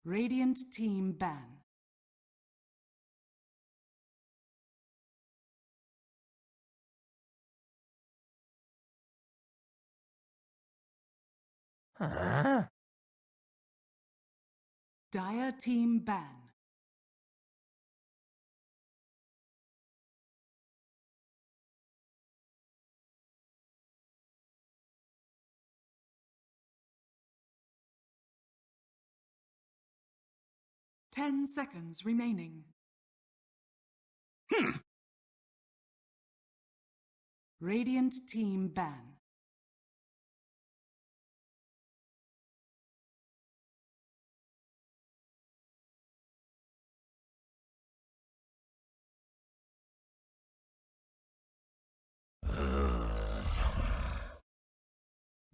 Radiant team ban. Dire team ban. Ten seconds remaining. Radiant team ban.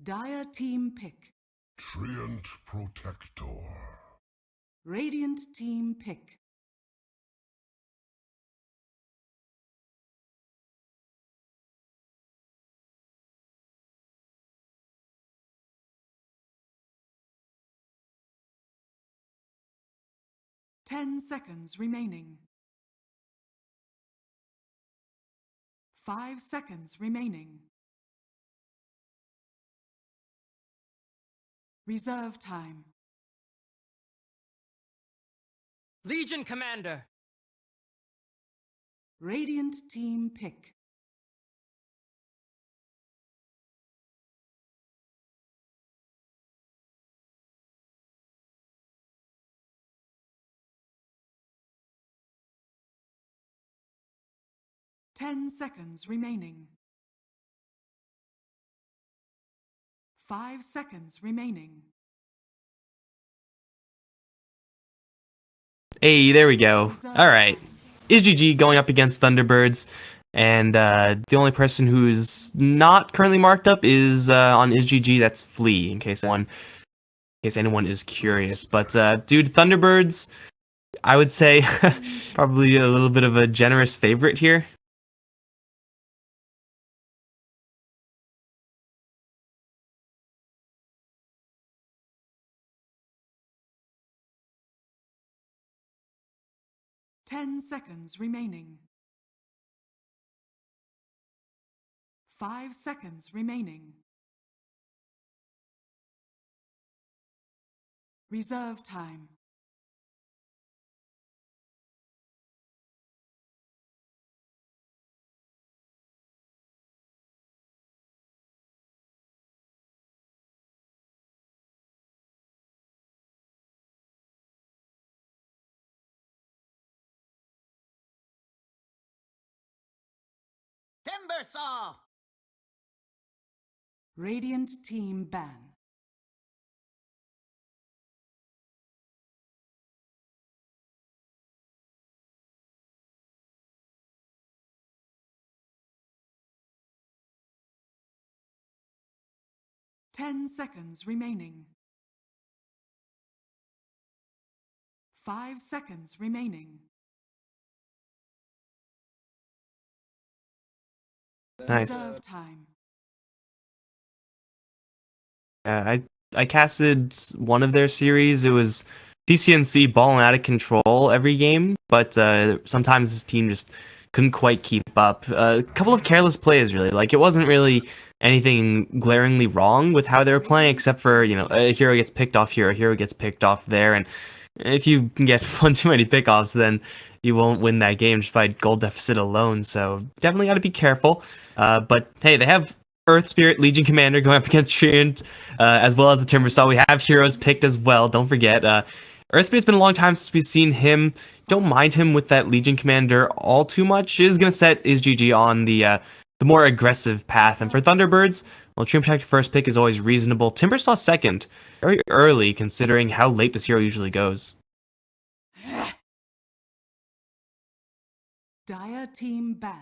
Dire team pick. Treant Protector. Radiant team pick. Ten seconds remaining. 5 seconds remaining. Reserve time. Legion Commander! Radiant team pick. Ten seconds remaining. 5 seconds remaining. Hey, there we go. Alright. IsGG going up against Thunderbirds, and the only person who's not currently marked up is on IsGG, that's Flea, in case anyone is curious. But dude, Thunderbirds, I would say probably a little bit of a generous favorite here. Ten seconds remaining. 5 seconds remaining. Reserve time. Timber Saw! Radiant team ban. Ten seconds remaining. 5 seconds remaining. Nice. Reserve time. I casted one of their series. It was TCNC balling out of control every game, but sometimes this team just couldn't quite keep up. A couple of careless plays, really. Like, it wasn't really anything glaringly wrong with how they were playing, except for, you know, a hero gets picked off here, a hero gets picked off there, and if you can get one too many pickoffs, then you won't win that game just by gold deficit alone. So definitely got to be careful. But hey, they have Earth Spirit Legion Commander going up against Treant, as well as the Timbersaw. We have heroes picked as well. Don't forget, Earth Spirit's been a long time since we've seen him. Don't mind him with that Legion Commander all too much. It is gonna set IsGG on the more aggressive path. And for Thunderbirds, well, Treant Protector first pick is always reasonable. Timbersaw second, very early considering how late this hero usually goes. Dire team ban.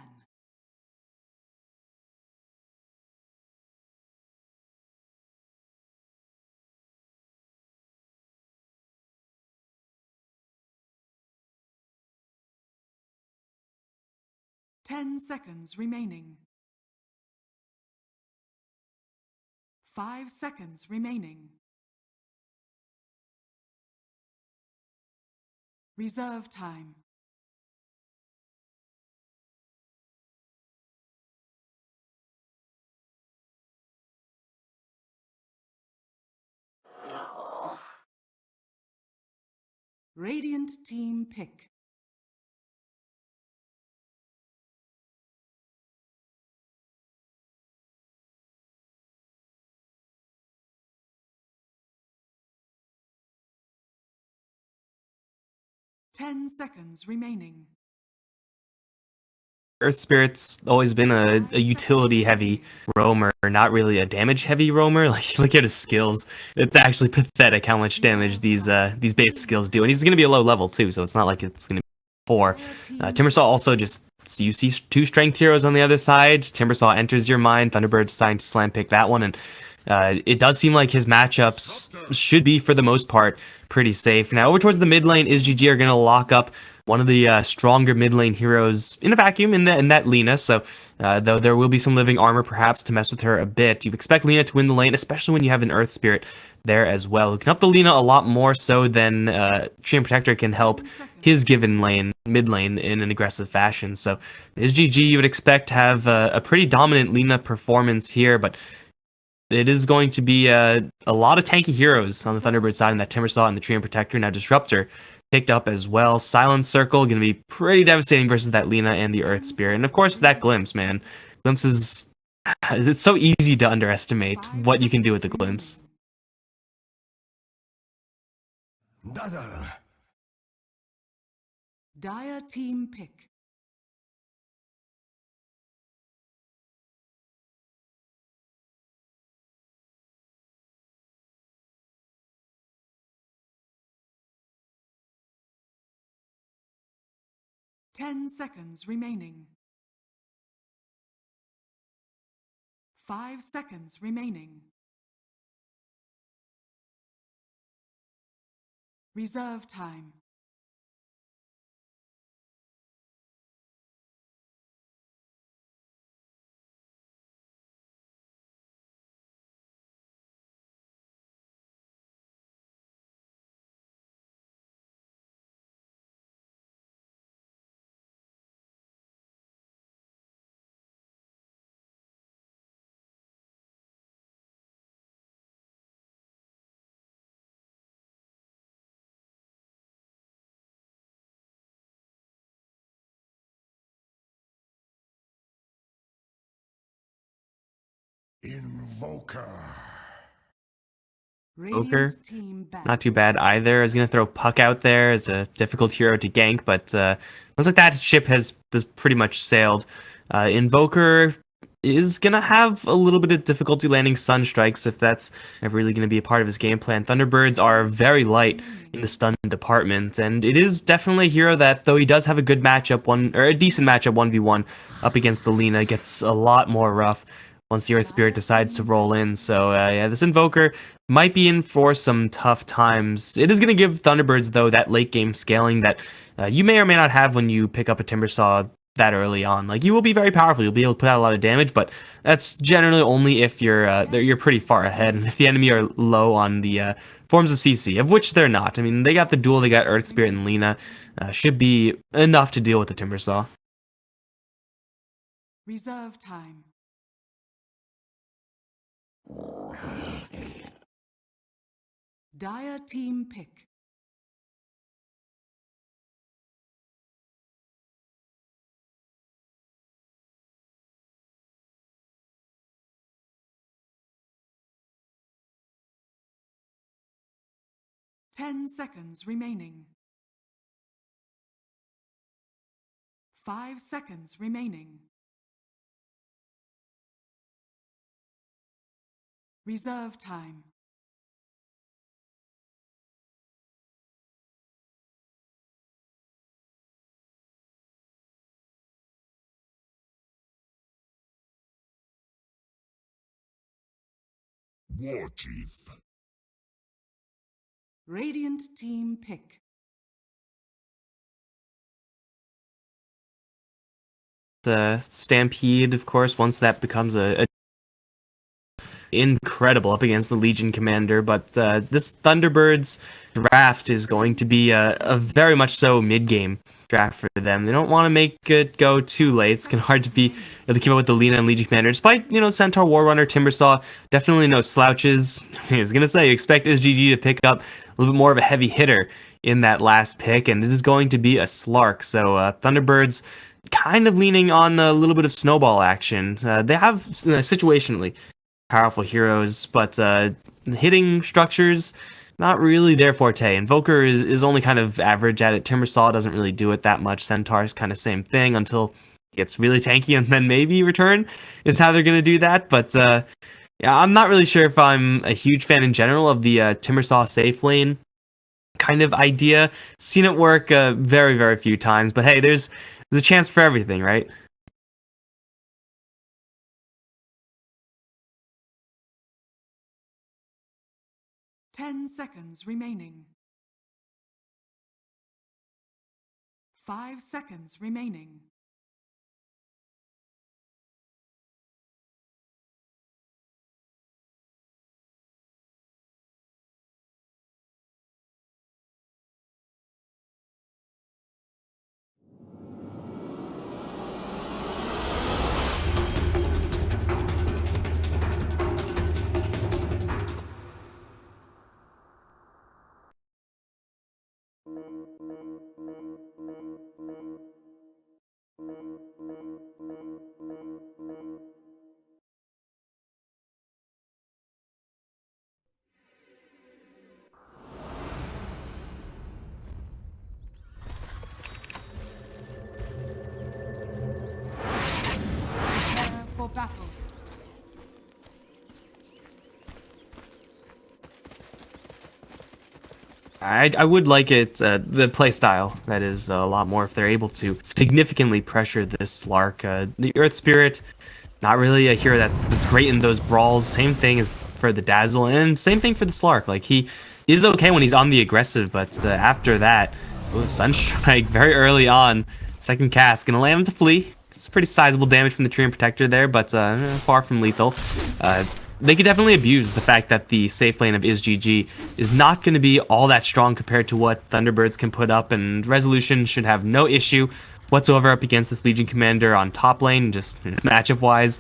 Ten seconds remaining. 5 seconds remaining. Reserve time. Radiant team pick. Ten seconds remaining. Earth Spirit's always been a utility heavy roamer, not really a damage heavy roamer. Like look at his skills. It's actually pathetic how much damage these base skills do. And he's gonna be a low level too, so it's not like it's gonna be poor. Timbersaw also just you see two strength heroes on the other side. Timbersaw enters your mind, Thunderbird's deciding to slam pick that one, and it does seem like his matchups should be, for the most part, pretty safe. Now, over towards the mid lane, IsGG are going to lock up one of the stronger mid lane heroes in a vacuum in that Lina. So, though there will be some living armor perhaps to mess with her a bit, you expect Lina to win the lane, especially when you have an Earth Spirit there as well. Who can help the Lina a lot more so than Treant Protector can help his given lane, mid lane, in an aggressive fashion. So, IsGG you would expect to have a pretty dominant Lina performance here, but it is going to be a lot of tanky heroes on the Thunderbird side, and that Timbersaw and the Treant Protector. Now Disruptor picked up as well. Silent Circle going to be pretty devastating versus that Lina and the Earth Spirit. And of course that Glimpse, man. Glimpse is... it's so easy to underestimate what you can do with the Glimpse. Dazzle. Dire team pick. 10 seconds remaining. 5 seconds remaining. Reserve time. Invoker. Invoker, Radiant team back. not too bad either. I was going to throw Puck out there as a difficult hero to gank, but looks like that ship has pretty much sailed. Invoker is going to have a little bit of difficulty landing Sun Strikes if that's ever really going to be a part of his game plan. Thunderbirds are very light in the stun department, and it is definitely a hero that, though he does have a good matchup, a decent matchup 1v1 up against the Lina, gets a lot more rough once the Earth Spirit decides to roll in. So yeah, this Invoker might be in for some tough times. It is going to give Thunderbirds, though, that late game scaling that you may or may not have when you pick up a Timbersaw that early on. Like, you will be very powerful, you'll be able to put out a lot of damage, but that's generally only if you're pretty far ahead, and if the enemy are low on the forms of CC, of which they're not. I mean, they got the duel, they got Earth Spirit and Lina, should be enough to deal with the Timbersaw. Reserve time. Dire team pick. Ten seconds remaining. 5 seconds remaining. Reserve time. War Chief. Radiant team pick. The Stampede, of course, once that becomes a incredible up against the Legion Commander, but this Thunderbirds draft is going to be a very much so mid-game draft for them. They don't want to make it go too late. It's gonna hard to be able to keep up with the Lina and Legion Commander, despite, Centaur, Warrunner, Timbersaw, definitely no slouches. I was gonna say, expect SGG to pick up a little bit more of a heavy hitter in that last pick, and it is going to be a Slark. So Thunderbirds kind of leaning on a little bit of snowball action. They have situationally powerful heroes, but hitting structures, not really their forte. Invoker is only kind of average at it. Timbersaw doesn't really do it that much. Centaur's kind of same thing until it gets really tanky, and then maybe return is how they're going to do that. But yeah, I'm not really sure if I'm a huge fan in general of the Timbersaw safe lane kind of idea. Seen it work very, very few times, but hey, there's a chance for everything, right? Ten seconds remaining. 5 seconds remaining. Prepare for battle. I would like it, the playstyle, that is, a lot more if they're able to significantly pressure this Slark. The Earth Spirit, not really a hero that's great in those brawls. Same thing as for the Dazzle, and same thing for the Slark. Like, he is okay when he's on the aggressive, but after that, Sunstrike very early on, second cast, gonna land him to flee. It's pretty sizable damage from the Treant Protector there, but far from lethal. They could definitely abuse the fact that the safe lane of ISGG is not going to be all that strong compared to what Thunderbirds can put up, and Resolution should have no issue whatsoever up against this Legion Commander on top lane, just matchup-wise.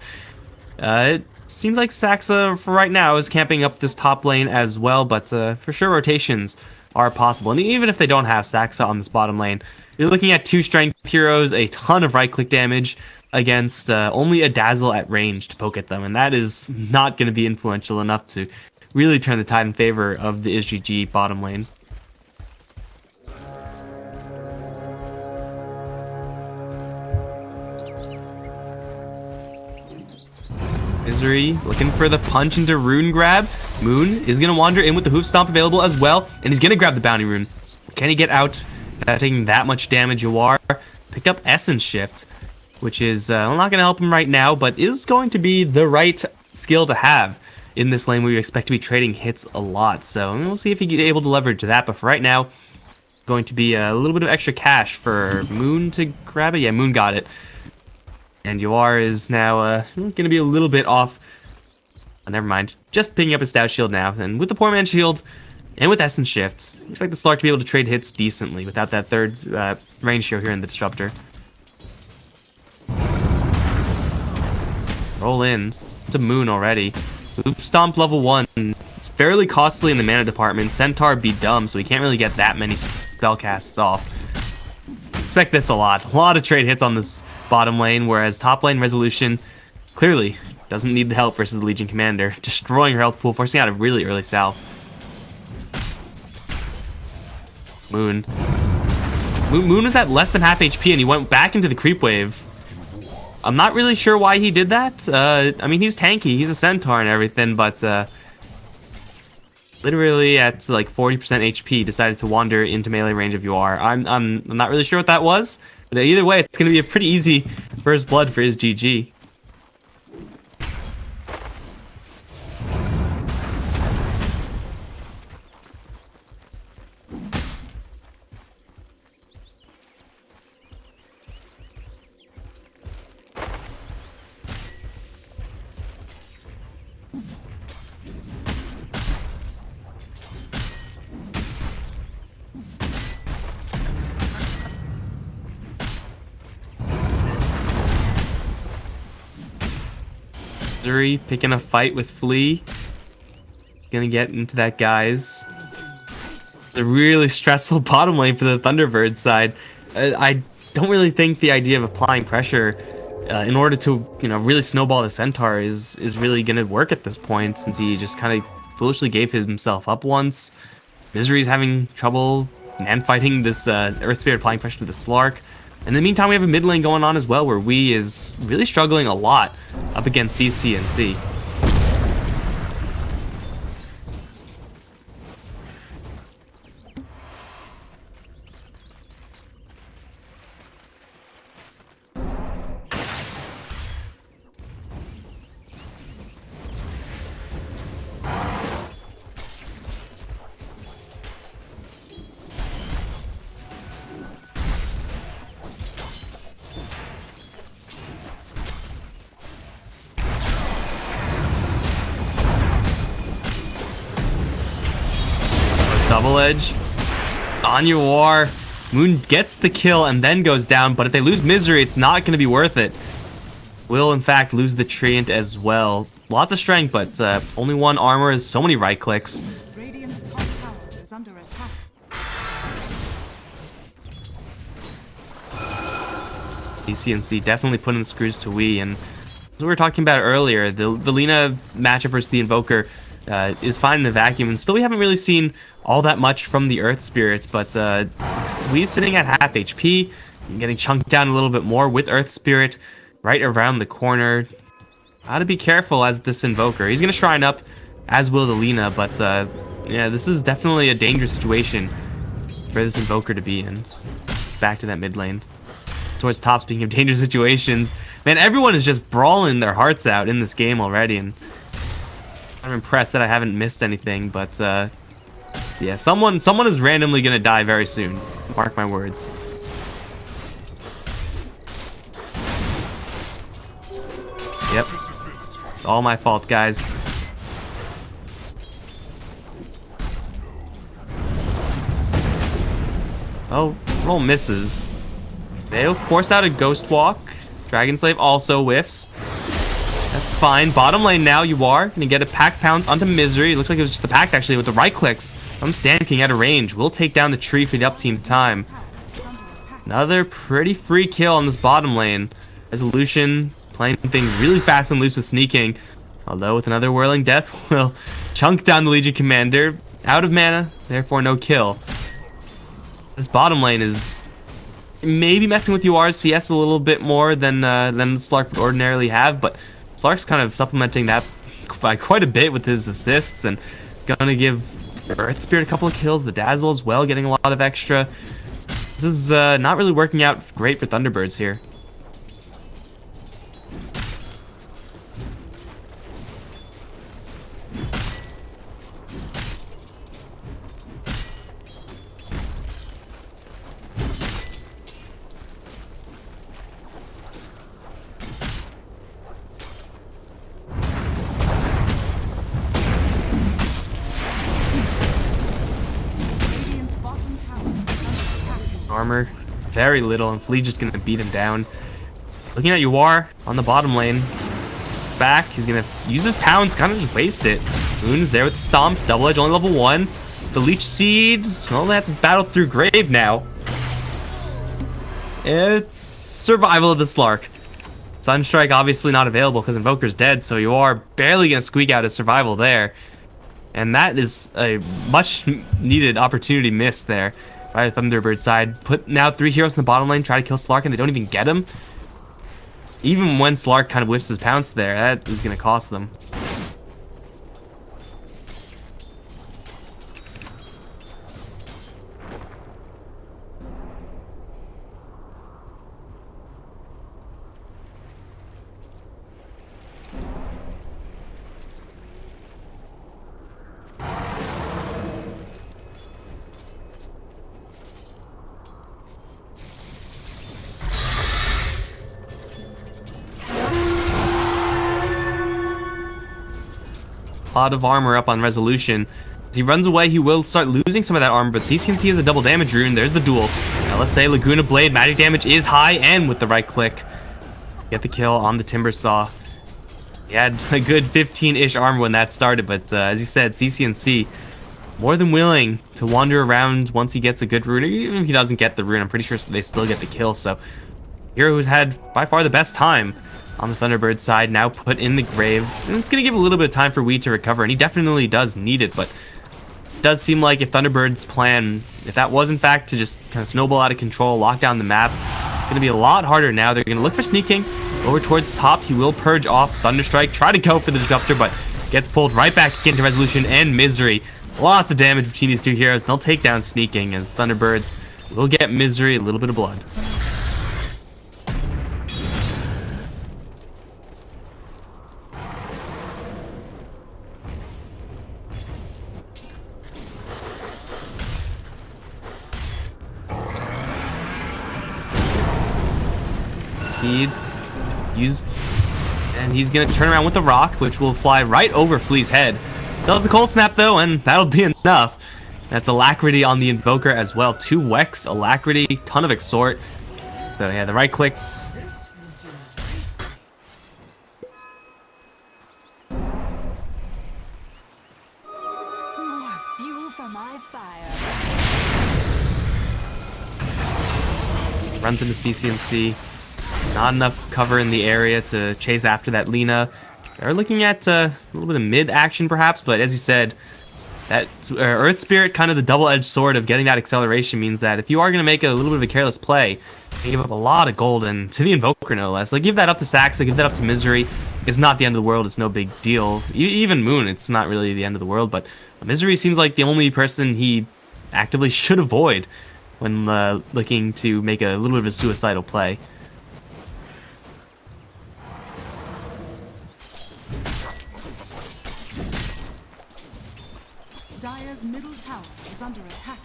It seems like Saxa, for right now, is camping up this top lane as well, but for sure rotations are possible. And even if they don't have Saxa on this bottom lane, you're looking at 2 strength heroes, a ton of right-click damage, against only a Dazzle at range to poke at them, and that is not going to be influential enough to really turn the tide in favor of the SGG bottom lane. Misery looking for the punch into Rune grab. Moon is going to wander in with the Hoof Stomp available as well, and he's going to grab the Bounty Rune. Can he get out without taking that much damage? Yawar picked up Essence Shift, which is not going to help him right now, but is going to be the right skill to have in this lane where you expect to be trading hits a lot. So we'll see if he's able to leverage that, but for right now, going to be a little bit of extra cash for Moon to grab it. Yeah, Moon got it. And Yawar is now going to be a little bit off. Oh, never mind. Just picking up his Stout Shield now, and with the Poor Man's Shield, and with Essence Shift, I expect the Slark to be able to trade hits decently without that third range hero here in the Disruptor. Roll in to Moon already. Hoof Stomp level 1. It's fairly costly in the mana department. Centaur be dumb, so he can't really get that many spell casts off. Expect this a lot. A lot of trade hits on this bottom lane, whereas top lane Resolution clearly doesn't need the help versus the Legion Commander. Destroying her health pool, forcing out a really early salve. Moon was at less than half HP, and he went back into the creep wave. I'm not really sure why he did that. I mean, he's tanky, he's a Centaur and everything, but literally at like 40% HP, decided to wander into melee range of Yawar. I'm not really sure what that was, but either way, it's going to be a pretty easy first blood for his GG. Missouri picking a fight with Flea. Gonna get into that, guys. It's a really stressful bottom lane for the Thunderbirds side. I don't really think the idea of applying pressure in order to, really snowball the Centaur is really gonna work at this point, since he just kind of foolishly gave himself up once. Misery's having trouble man-fighting this Earth Spirit, applying pressure to the Slark. In the meantime, we have a mid lane going on as well, where Wii is really struggling a lot up against CCNC. Double edge on your war. Moon gets the kill and then goes down, but if they lose Misery, it's not going to be worth it. Will in fact lose the Treant as well. Lots of strength, but only one armor. So many right clicks. Radiant's top tower is under attack. CCNC definitely putting screws to Wii, and as we were talking about earlier, the Lina matchup versus the Invoker is fine in a vacuum, and still we haven't really seen all that much from the Earth Spirits, but Wee's sitting at half HP, getting chunked down a little bit more with Earth Spirit right around the corner. Gotta be careful as this Invoker. He's gonna shrine up, as will the Lina, but yeah, this is definitely a dangerous situation for this Invoker to be in. Back to that mid lane. Towards top, speaking of dangerous situations. Man, everyone is just brawling their hearts out in this game already, and I'm impressed that I haven't missed anything, but yeah, someone is randomly gonna die very soon. Mark my words. Yep. It's all my fault, guys. Oh, roll misses. They'll force out a Ghost Walk. Dragon Slave also whiffs. That's fine. Bottom lane now, you are gonna get a Pack Pounce onto Misery. It looks like it was just the Pact actually with the right clicks. I'm Stand King at a range. We'll take down the tree for the up team time. Another pretty free kill on this bottom lane. Resolution playing things really fast and loose with sneaking. Although with another Whirling Death, will chunk down the Legion Commander. Out of mana, therefore no kill. This bottom lane is maybe messing with UR's CS a little bit more than Slark would ordinarily have, but Slark's kind of supplementing that by quite a bit with his assists and gonna give Earth Spirit a couple of kills. The Dazzle as well, getting a lot of extra. This is not really working out great for Thunderbirds here. Radiant's bottom tower is under attack. Armor, very little, and Flea just gonna beat him down. Looking at Yuar on the bottom lane. Back, he's gonna use his pounds, kind of just waste it. Moon's there with the Stomp, Double Edge only level 1. The Leech Seed, well, they have to battle through Grave now. It's survival of the Slark. Sunstrike obviously not available because Invoker's dead, so you are barely gonna squeak out a survival there. And that is a much needed opportunity missed there by the Thunderbird side. Put now 3 heroes in the bottom lane, try to kill Slark, and they don't even get him. Even when Slark kind of whiffs his pounce there, that is gonna cost them. A lot of armor up on Resolution. As he runs away, he will start losing some of that armor, but CCNC has a double damage rune. There's the duel. Now let's say Laguna Blade, magic damage is high, and with the right click, get the kill on the Timber Saw. He had a good 15-ish armor when that started, but as you said, CCNC more than willing to wander around once he gets a good rune. Even if he doesn't get the rune, I'm pretty sure they still get the kill. So, hero who's had by far the best time on the Thunderbird side now put in the grave. And it's going to give a little bit of time for Weed to recover, and he definitely does need it, but it does seem like if Thunderbird's plan, if that was in fact to just kind of snowball out of control, lock down the map, it's going to be a lot harder now. They're going to look for sneaking over towards top. He will purge off Thunderstrike, try to go for the disruptor, but gets pulled right back into Resolution and Misery. Lots of damage between these two heroes, and they'll take down sneaking as Thunderbirds will get Misery a little bit of blood. Used, and he's gonna turn around with the rock, which will fly right over Flea's head. Sells the cold snap though, and that'll be enough. That's Alacrity on the Invoker as well. 2 Wex, Alacrity, ton of Exhort. So yeah, the right clicks. More fuel for my fire. Runs into CCNC. Not enough cover in the area to chase after that Lina. They're looking at a little bit of mid action perhaps, but as you said, that Earth Spirit, kind of the double-edged sword of getting that acceleration, means that if you are going to make a little bit of a careless play, you give up a lot of gold, and to the Invoker no less. Like, give that up to Saxa, give that up to Misery. It's not the end of the world, it's no big deal. Even Moon, it's not really the end of the world, but Misery seems like the only person he actively should avoid when looking to make a little bit of a suicidal play. Dire's middle tower is under attack.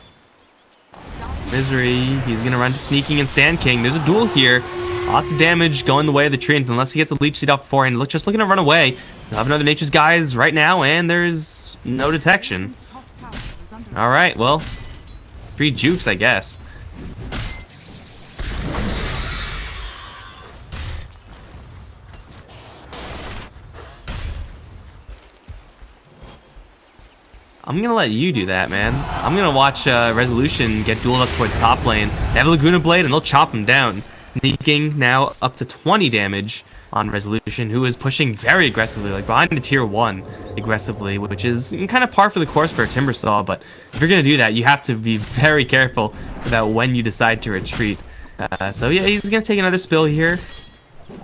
Misery, he's gonna run to Sneaking and Stand King. There's a duel here. Lots of damage going the way of the Treant unless he gets a leech seed up beforehand. Just looking to run away. They'll have another Nature's Guise right now, and there's no detection. Top tower is under Alright, well, 3 jukes, I guess. I'm gonna let you do that, man. I'm gonna watch Resolution get dueled up towards top lane. They have a Laguna Blade, and they'll chop him down. Sneaking now up to 20 damage on Resolution, who is pushing very aggressively, like behind the tier 1 aggressively, which is kind of par for the course for a Timbersaw, but if you're gonna do that, you have to be very careful about when you decide to retreat. So yeah, he's gonna take another spill here.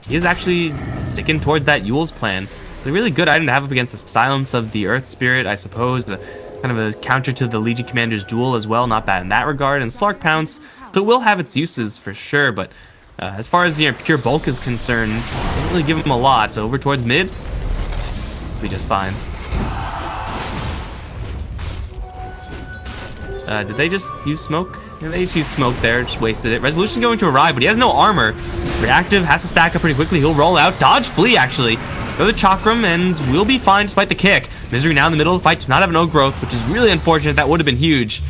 He is actually sticking towards that Yule's plan. It's a really good item to have up against the Silence of the Earth Spirit, I suppose. Kind of a counter to the Legion Commander's Duel as well, not bad in that regard. And Slark Pounce, it will have its uses for sure, but as far as pure bulk is concerned, doesn't really give him a lot. So over towards mid, be just fine. Did they just use smoke? Yeah, they just used smoke there, just wasted it. Resolution's going to arrive, but he has no armor. Reactive has to stack up pretty quickly. He'll roll out, dodge, flee actually. Throw the Chakram, and we'll be fine despite the kick. Misery now in the middle of the fight does not have no growth, which is really unfortunate. That would have been huge.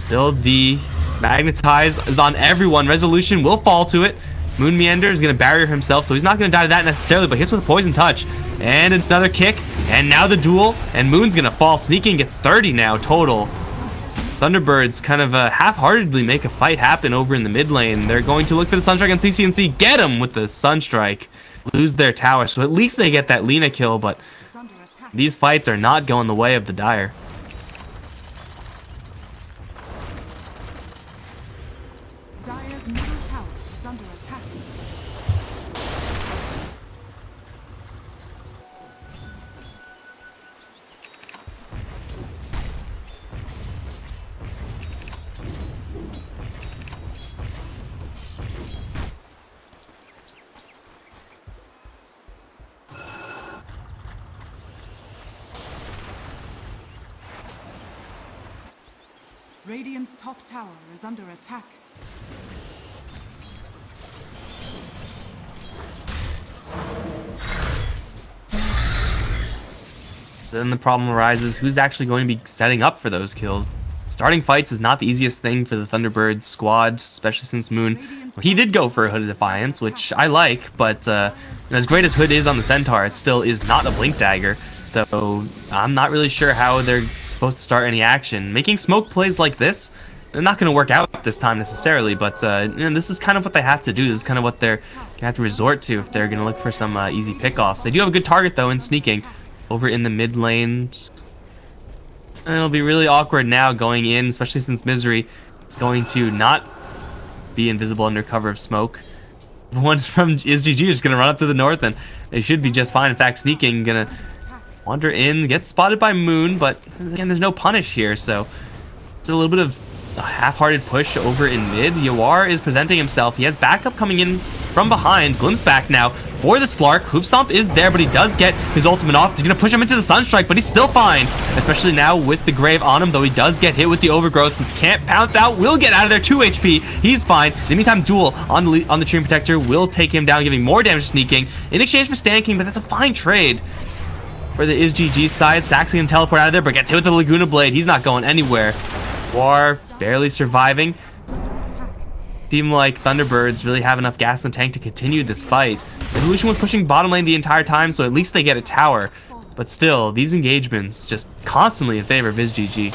Build the Magnetize is on everyone. Resolution will fall to it. Moon Meander is going to barrier himself, so he's not going to die to that necessarily, but hits with a Poison Touch. And another kick, and now the duel, and Moon's going to fall. Sneaking gets 30 now total. Thunderbirds kind of half-heartedly make a fight happen over in the mid lane. They're going to look for the Sunstrike on CCNC. Get him with the Sunstrike. Lose their tower, so at least they get that Lina kill, but these fights are not going the way of the Dire. Dire's middle tower is under attack. Radiant's top tower is under attack. Then the problem arises, who's actually going to be setting up for those kills? starting fights is not the easiest thing for the Thunderbirds squad, especially since Moon, well, he did go for a Hood of Defiance, which I like, but as great as Hood is on the Centaur, it still is not a Blink Dagger. So I'm not really sure how they're supposed to start any action. Making smoke plays like this, they're not going to work out this time necessarily, but this is kind of what they have to do. This is kind of what they're going to have to resort to if they're going to look for some easy pickoffs. They do have a good target, though, in sneaking over in the mid lane. And it'll be really awkward now going in, especially since Misery is going to not be invisible under cover of smoke. The ones from SGG are just going to run up to the north, and they should be just fine. In fact, sneaking, going to wander in, get spotted by Moon, but again, there's no punish here, so it's a little bit of a half-hearted push over in mid. Yawar is presenting himself. He has backup coming in from behind. Glimpse back now for the Slark. Hoof Stomp is there, but he does get his ultimate off. He's going to push him into the Sunstrike, but he's still fine, especially now with the Grave on him, though he does get hit with the Overgrowth. Can't pounce out, will get out of there, 2 HP. He's fine. In the meantime, Duel on the Treant Protector will take him down, giving more damage to sneaking in exchange for Stan King, but that's a fine trade. For the SGG side, Saxon can teleport out of there, but gets hit with the Laguna Blade. He's not going anywhere. War barely surviving. Team like Thunderbirds really have enough gas in the tank to continue this fight. Resolution was pushing bottom lane the entire time, so at least they get a tower. But still, these engagements just constantly in favor of SGG.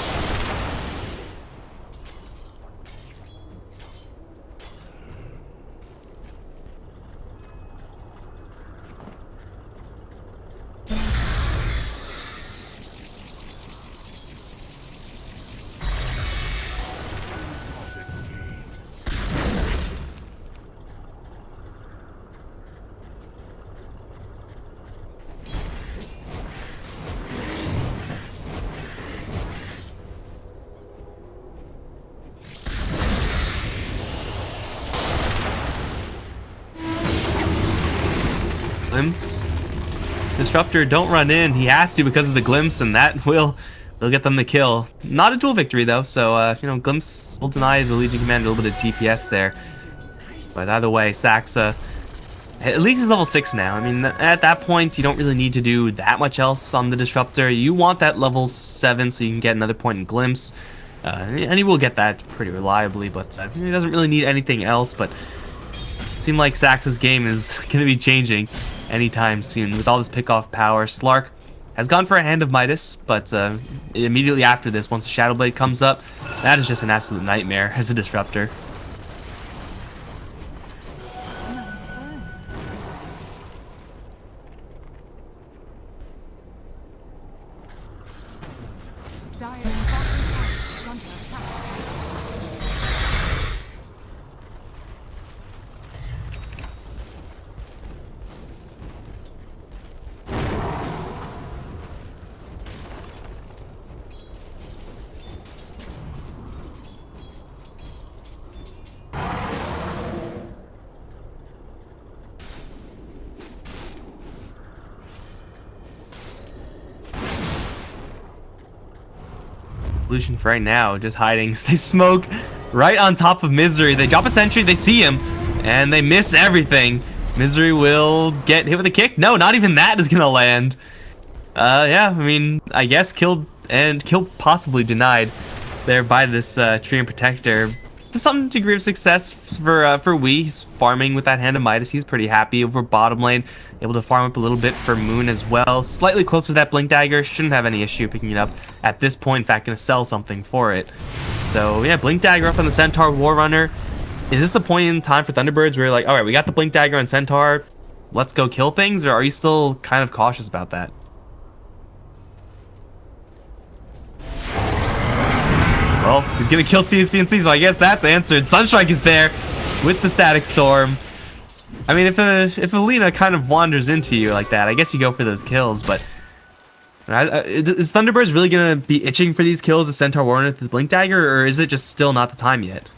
Glimpse. Disruptor, don't run in. He has to because of the Glimpse, and that will get them the kill. Not a duel victory, though, so, Glimpse will deny the Legion Commander a little bit of DPS there. But either way, Saxa, at least he's level 6 now. I mean, at that point, you don't really need to do that much else on the Disruptor. You want that level 7 so you can get another point in Glimpse. And he will get that pretty reliably, but he doesn't really need anything else. But it seems like Saxa's game is going to be changing anytime soon with all this pick-off power. Slark has gone for a Hand of Midas, but immediately after this, once the Shadow Blade comes up, that is just an absolute nightmare as a Disruptor. Solution for right now, just hiding. They smoke right on top of Misery. They drop a sentry, they see him, and they miss everything. Misery will get hit with a kick. No, not even that is gonna land. Yeah, I mean, I guess kill possibly denied there by this Treant Protector. To some degree of success for Wee. He's farming with that Hand of Midas. He's pretty happy over bottom lane. Able to farm up a little bit for Moon as well. Slightly closer to that Blink Dagger. Shouldn't have any issue picking it up at this point. In fact, going to sell something for it. So yeah, Blink Dagger up on the Centaur War Runner. Is this a point in time for Thunderbirds where you're like, all right, we got the Blink Dagger on Centaur. Let's go kill things? Or are you still kind of cautious about that? Well, he's gonna kill CNC, so I guess that's answered. Sunstrike is there with the Static Storm. I mean, if Alina kind of wanders into you like that, I guess you go for those kills, but is Thunderbirds really gonna be itching for these kills as Centaur Warren with the Blink Dagger, or is it just still not the time yet?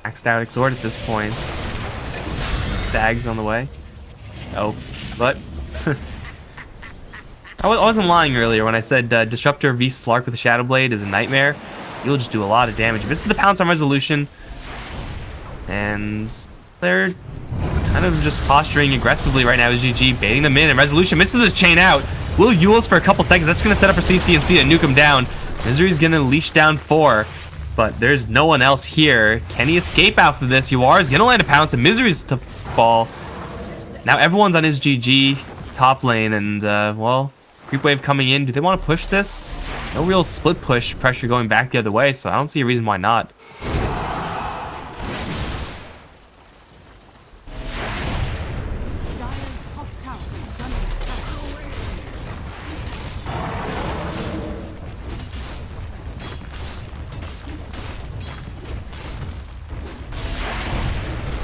Maxed out Exhort at this point. Dags on the way. Oh, but I wasn't lying earlier when I said Disruptor v Slark with a Shadow Blade is a nightmare. You'll just do a lot of damage. This is the pounce on Resolution. And they're kind of just posturing aggressively right now as GG, baiting them in, and Resolution misses his chain out. Will Yules for a couple seconds. That's going to set up for CCNC to nuke him down. Misery's going to leash down 4, but there's no one else here. Can he escape after this? UR is going to land a pounce, and Misery's to fall. Now everyone's on his GG top lane, and well, creep wave coming in. Do they want to push this? No real split push pressure going back the other way, so I don't see a reason why not. Dire's top tower is under attack.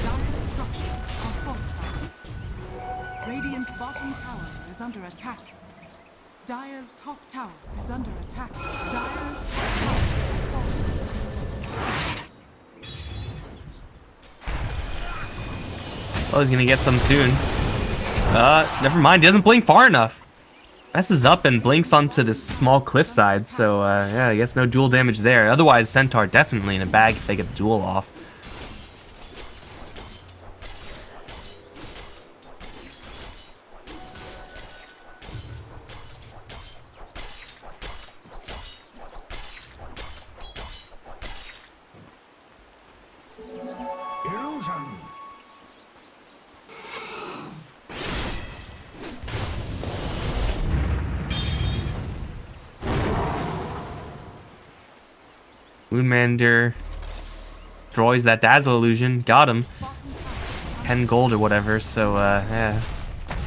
Dire's structures are fortified. Radiant's bottom tower is under attack. Dire's top tower is under attack. Dire's top tower is falling. Well, he's gonna get some soon. Never mind. He doesn't blink far enough. Messes up and blinks onto this small cliffside. So, yeah, I guess no dual damage there. Otherwise, Centaur definitely in a bag if they get the duel off. Illusion. Moonmander destroys that Dazzle illusion. Got him. 10 gold or whatever. So, yeah.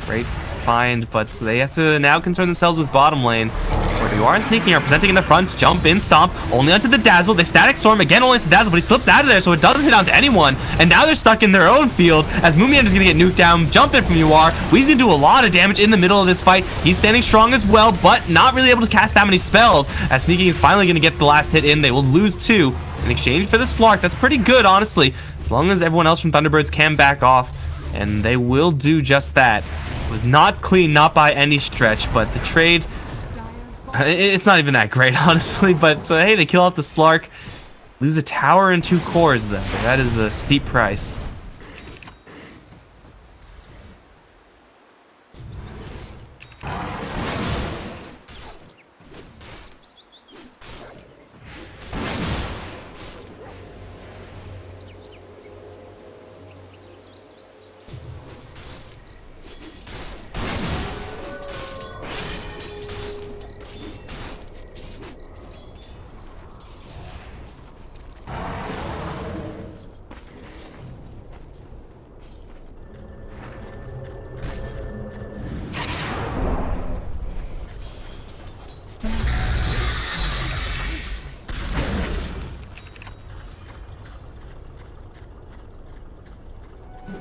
Great find, but they have to now concern themselves with bottom lane. Where they are sneaking, are presenting in the front. Jump in, stomp. Only onto the Dazzle. They static storm again, only onto the Dazzle, but he slips out of there, so it doesn't hit onto anyone. And now they're stuck in their own field as Moonmander's gonna get nuked down. Jump in from UR. Weezy's gonna do a lot of damage in the middle of this fight. He's standing strong as well, but not really able to cast that many spells. As Sneaking is finally gonna get the last hit in. They will lose 2 in exchange for the Slark. That's pretty good, honestly, as long as everyone else from Thunderbirds can back off, and they will do just that. It was not clean, not by any stretch, but the trade, it's not even that great, honestly. But hey, they kill out the Slark, lose a tower and 2 cores though. That is a steep price.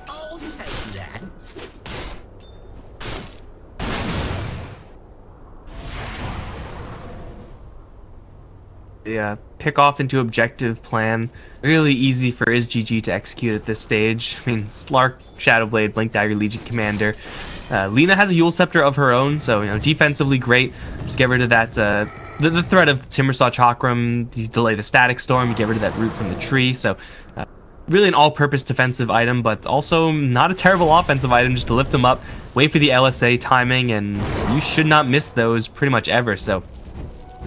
I'll take that. Yeah, pick off into objective plan. Really easy for SGG to execute at this stage. I mean, Slark, Shadowblade, Blink Dagger, Legion Commander. Lina has a Yule Scepter of her own, so, you know, defensively great. Just get rid of that, the threat of Timbersaw Chakram, you delay the Static Storm, you get rid of that root from the tree, so really an all-purpose defensive item, but also not a terrible offensive item, just to lift them up, wait for the LSA timing, and you should not miss those pretty much ever, so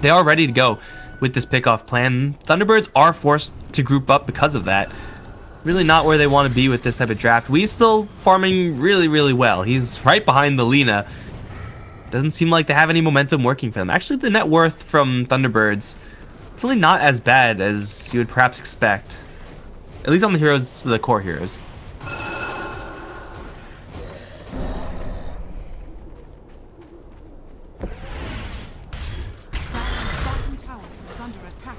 they are ready to go with this pickoff plan. Thunderbirds are forced to group up because of that. Really not where they want to be with this type of draft. We's still farming really, really well. He's right behind the Lina. Doesn't seem like they have any momentum working for them. Actually, the net worth from Thunderbirds, really not as bad as you would perhaps expect. At least on the heroes, the core heroes. Bottom tower is under attack.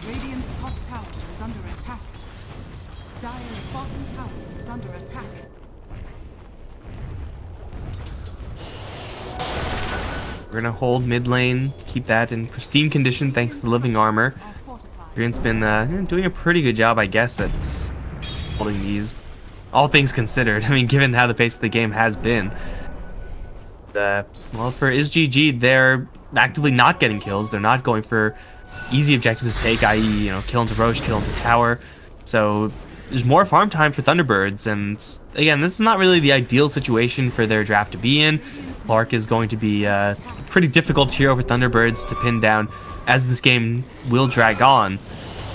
Radiant's top tower is under attack. Dire's bottom tower is under attack. We're gonna hold mid lane, keep that in pristine condition thanks to the living armor. Are fortified. Green's been doing a pretty good job, I guess, at holding these. All things considered, I mean, given how the pace of the game has been. Well, for ISGG, they're actively not getting kills. They're not going for easy objectives to take, i.e., you know, kill into Roche, kill into tower. So there's more farm time for Thunderbirds, and again, this is not really the ideal situation for their draft to be in. Clark is going to be a pretty difficult hero for Thunderbirds to pin down as this game will drag on.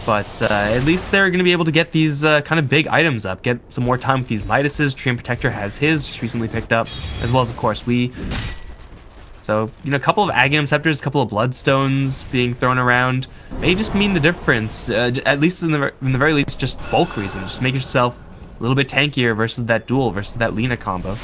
But at least they're going to be able to get these kind of big items up, get some more time with these Midases. Treant Protector has his, just recently picked up, as well as, of course, we. So, you know, a couple of Aghanim Scepters, a couple of Bloodstones being thrown around may just mean the difference, at least in the very least, just bulk reason. Just make yourself a little bit tankier versus that duel, versus that Lina combo.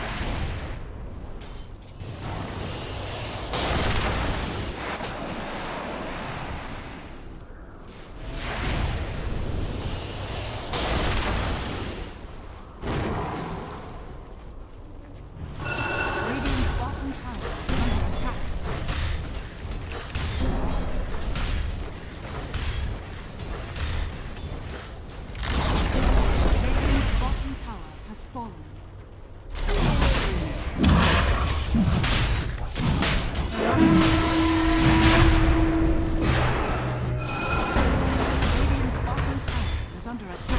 Radiant's bottom tower is under attack. Radiant's bottom tower has fallen. Radiant's bottom tower is under attack.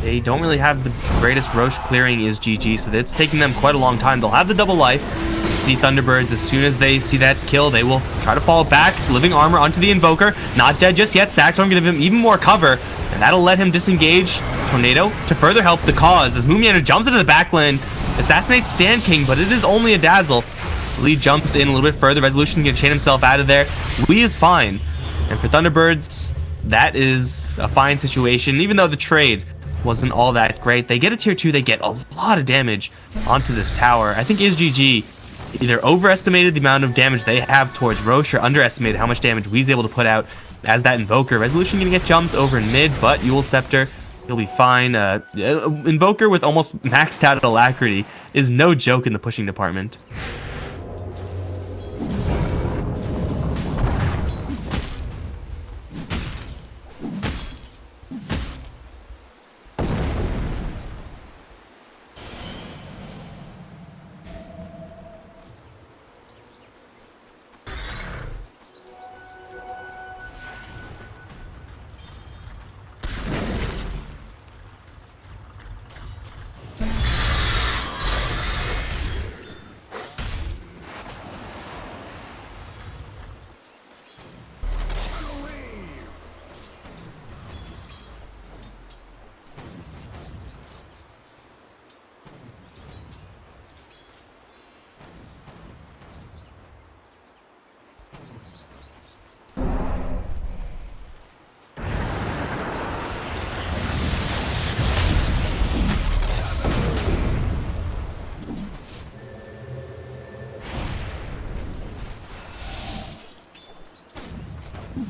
They don't really have the greatest Roche clearing is GG, so it's taking them quite a long time. They'll have the double life. See Thunderbirds, as soon as they see that kill, they will try to fall back. Living armor onto the Invoker. Not dead just yet. Stackstorm going to give him even more cover, and that'll let him disengage Tornado to further help the cause. As Mumiana jumps into the backline, assassinates Stand King, but it is only a dazzle. Lee jumps in a little bit further. Resolution's going to chain himself out of there. Lee is fine. And for Thunderbirds, that is a fine situation, even though the trade wasn't all that great. They get a tier 2, they get a lot of damage onto this tower. I think ISGG either overestimated the amount of damage they have towards Roche or underestimated how much damage Wee's able to put out as that Invoker. Resolution gonna get jumped over in mid, but Eul Scepter, he'll be fine. Invoker with almost maxed out Alacrity is no joke in the pushing department.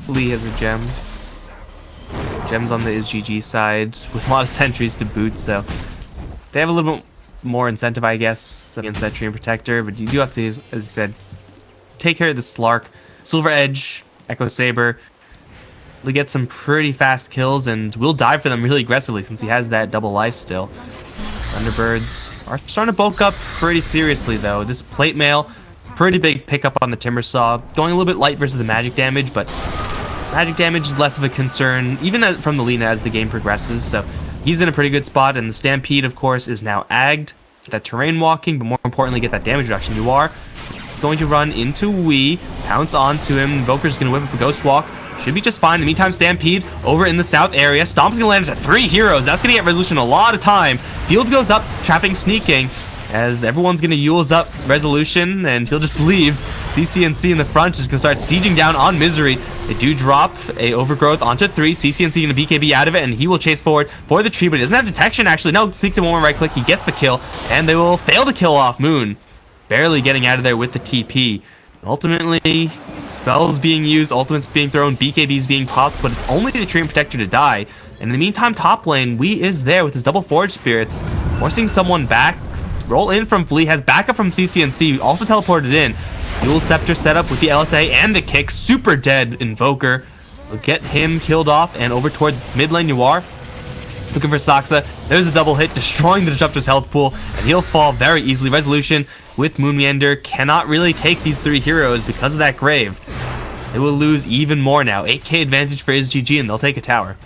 Lee has a gem. Gems on the ISGG side with a lot of sentries to boot, so they have a little bit more incentive, I guess, against that Treant Protector, but you do have to, as I said, take care of the Slark. Silver Edge, Echo Saber, they get some pretty fast kills and will die for them really aggressively since he has that double life still. Thunderbirds are starting to bulk up pretty seriously though. This plate mail, pretty big pickup on the Timber Saw, going a little bit light versus the magic damage, but magic damage is less of a concern, even from the Lina as the game progresses, so he's in a pretty good spot, and the Stampede, of course, is now agged. Get that terrain walking, but more importantly, get that damage reduction. You are going to run into Wee, pounce onto him, Invoker's going to whip up a Ghost Walk, should be just fine. In the meantime, Stampede over in the south area, Stomp's going to land into 3 heroes, that's going to get Resolution a lot of time. Field goes up, trapping Sneaking, as everyone's going to Eul's up Resolution, and he'll just leave. CCNC in the front is going to start sieging down on Misery. They do drop a Overgrowth onto 3. CCNC going to BKB out of it, and he will chase forward for the tree, but he doesn't have detection, actually. No, sneaks in one more right click. He gets the kill, and they will fail to kill off Moon. Barely getting out of there with the TP. Ultimately, Spells being used, ultimates being thrown, BKBs being popped, but it's only the Treant Protector to die. And in the meantime, top lane, Wee is there with his double Forge Spirits, forcing someone back. Roll in from Flea, has backup from CCNC, also teleported in. Dual Scepter setup with the LSA and the kick. Super dead Invoker. We'll get him killed off and over towards mid lane. You are looking for Saksa. There's a double hit, destroying the Disruptor's health pool, and he'll fall very easily. Resolution with Moon Meander cannot really take these three heroes because of that Grave. They will lose even more now. 8k advantage for IzGG, and they'll take a tower.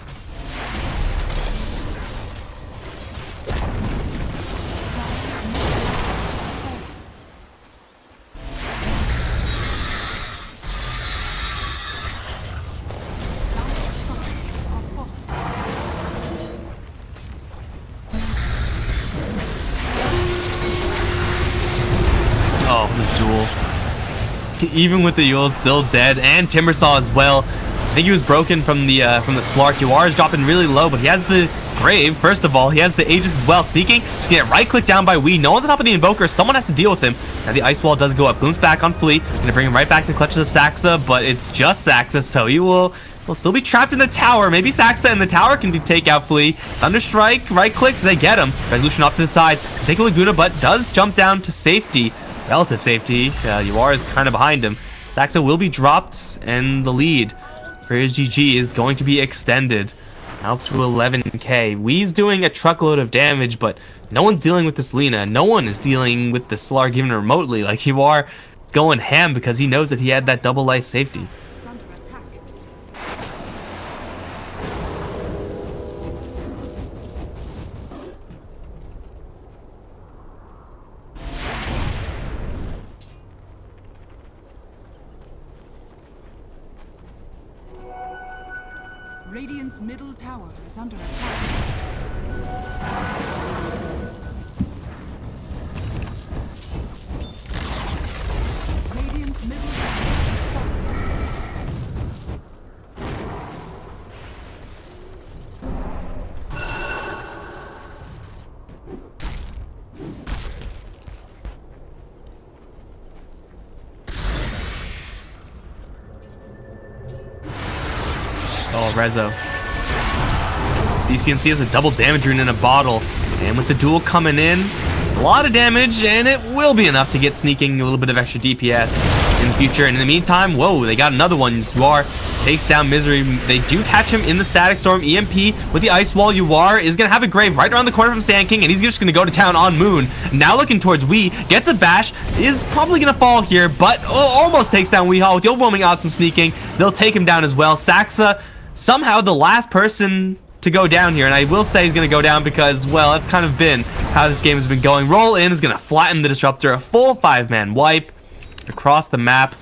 Oh, the duel. Even with the Yule, still dead, and Timbersaw as well. I think he was broken from the Slark. Yuar is dropping really low, but he has the Grave. First of all, he has the Aegis as well. Sneaking, just get right click down by Wee. No one's on top of the Invoker. Someone has to deal with him. Now the Ice Wall does go up. Bloom's back on Flea. Gonna bring him right back to clutches of Saksa, but it's just Saksa, so he will still be trapped in the tower. Maybe Saksa and the tower can take out Flea. Thunderstrike, right clicks, they get him. Resolution off to the side. Take a Laguna, but does jump down to safety. Relative safety. Yuar is kind of behind him. Saksa will be dropped, and the lead for IzGG is going to be extended out to 11k. Wee's doing a truckload of damage, but no one's dealing with this Lina. No one is dealing with the Slark even remotely. Like, Yuar going ham because he knows that he had that double life safety. Is under attack. Radiant's middle tower is under attack. Radiant's middle tower is falling. Oh, Rezo. DCNC has a double damage rune in a bottle. And with the duel coming in, a lot of damage, and it will be enough to get sneaking a little bit of extra DPS in the future. And in the meantime, whoa, they got another one. Yuar takes down Misery. They do catch him in the Static Storm. EMP with the Ice Wall. Yuar is going to have a Grave right around the corner from Sand King, and he's just going to go to town on Moon. Now looking towards Wee, gets a bash, is probably going to fall here, but almost takes down Weehall with the overwhelming odds from sneaking. They'll take him down as well. Saksa, somehow the last person to go down here, and I will say he's going to go down because, well, that's kind of been how this game has been going. Roll in is going to flatten the Disruptor, a full 5-man wipe across the map.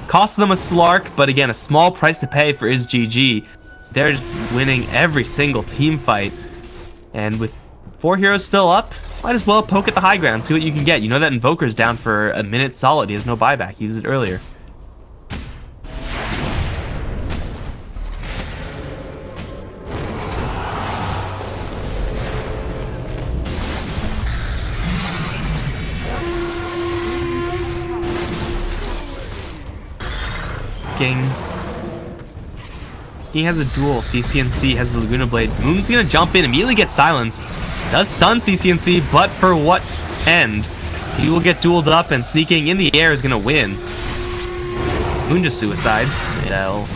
Costs them a Slark, but again, a small price to pay for IzGG. They're just winning every single team fight, and with 4 heroes still up, might as well poke at the high ground, see what you can get. You know that Invoker's down for a minute solid. He has no buyback. He used it earlier. He has a duel. CCNC has the Laguna Blade. Moon's gonna jump in, immediately get silenced. Does stun CCNC, but for what end? He will get dueled up, and sneaking in the air is gonna win. Moon just suicides.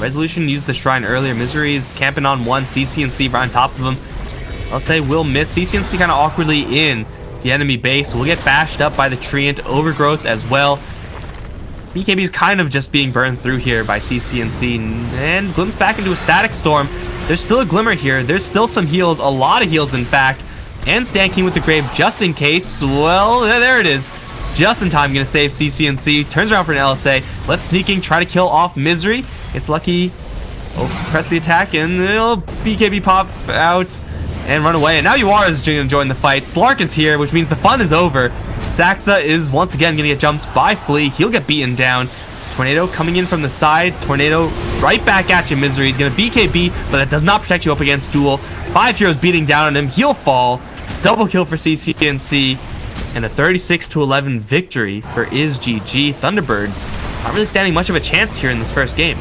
Resolution used the shrine earlier. Misery is camping on one. CCNC right on top of him. I'll say will miss. CCNC kind of awkwardly in the enemy base. Will get bashed up by the Treant. Overgrowth as well. BKB is kind of just being burned through here by CCNC, and glimpse back into a Static Storm. There's still a Glimmer here. There's still some heals, a lot of heals in fact, and Stanking with the Grave just in case. Well, there it is. Just in time, gonna save CCNC. Turns around for an LSA. Let's Sneaking try to kill off Misery. It's lucky. Oh, press the attack, and it'll BKB pop out and run away. And now Yuara is gonna join the fight. Slark is here, which means the fun is over. Saksa is once again going to get jumped by Flea. He'll get beaten down. Tornado coming in from the side. Tornado right back at you, Misery. He's going to BKB, but that does not protect you up against Duel. 5 heroes beating down on him. He'll fall. Double kill for CCNC. And a 36-11 victory for IzGG. Thunderbirds not really standing much of a chance here in this first game.